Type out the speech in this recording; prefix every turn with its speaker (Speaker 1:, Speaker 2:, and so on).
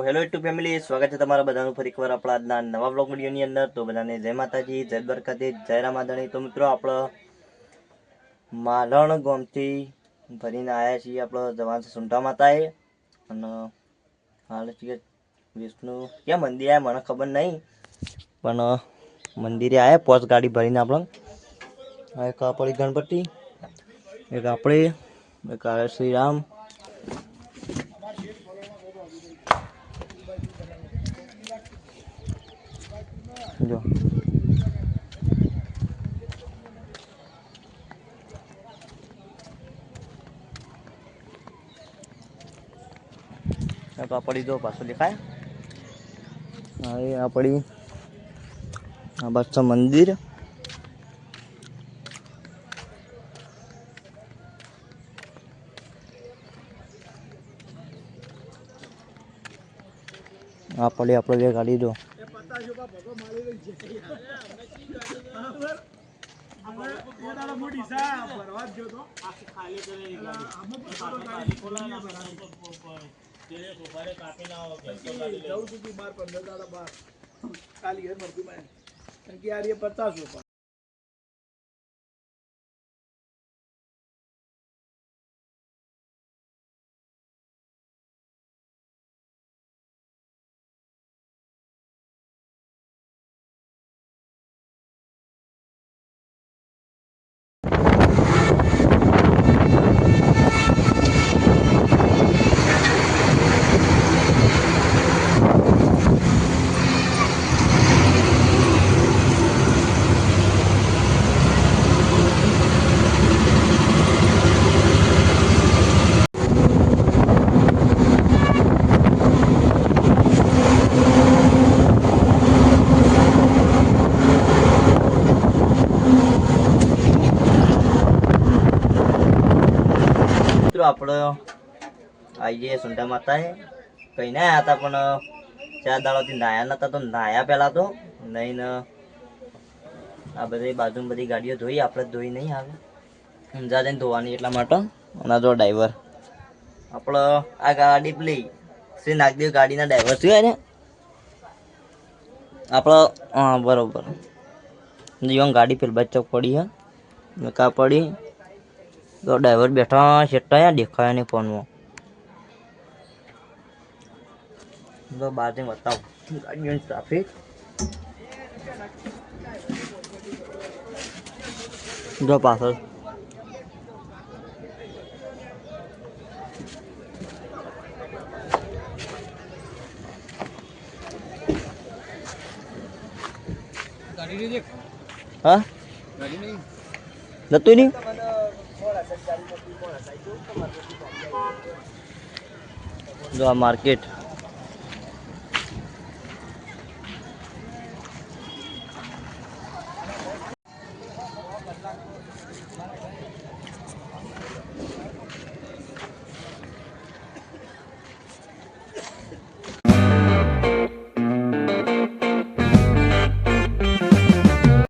Speaker 1: Hello YouTube family, સ્વાગત છે તમારા બધાનું ફરી એકવાર આપણા આજના નવા બ્લોગ વિડીયોની અંદર। તો બધાને જય માતાજી, જય દ્વારકાધીશ, જય રામાધણી। તો મિત્રો આપણે માલણ ગામથી ભરીને આવ્યા છીએ। આપણે જવાન છે સુંઢા માતાએ અને હાલ છે વિષ્ણુ ક્યાં મંદિર આવ્યા મને ખબર નહીં, પણ મંદિરે આવ્યા 5 ગાડી ભરીને। આપણે એક આપણી ગણપતિ, એક આપણે, એક આવે શ્રી રામ। જો આપણી જો પાછું દેખાય હવે આપણી આ બસ મંદિર। આપણે બે ગાડી જો આપણે આવી જઈએ સુંઢા માતાએ। કઈ ના આવ્યા હતા પણ 4 દાડાથી નાયા નતા, તો નાયા પહેલા તો નહીં ને આ બધી બાજુમાં બધી ગાડીઓ ધોઈ, આપણે ધોઈ નહીં આવે ઊંઝા જઈને ધોવાની એટલા માટે। અને જો ડ્રાઈવર આપણે આ ગાડી પેલી શ્રી નાગદેવ ગાડીના ડ્રાઈવર છે ને આપણે, હા બરોબર। જીવન ગાડી પેલી બાજુ ચોક પડી હે કા પડી તો ડ્રાઈવર બેઠા છેટા દેખાયા નહીં ફોનમાં। તો બહારથી બતાવો ગાડીઓની ટ્રાફિક જો પાછળ હા નતું નહીં જો આ માર્કેટ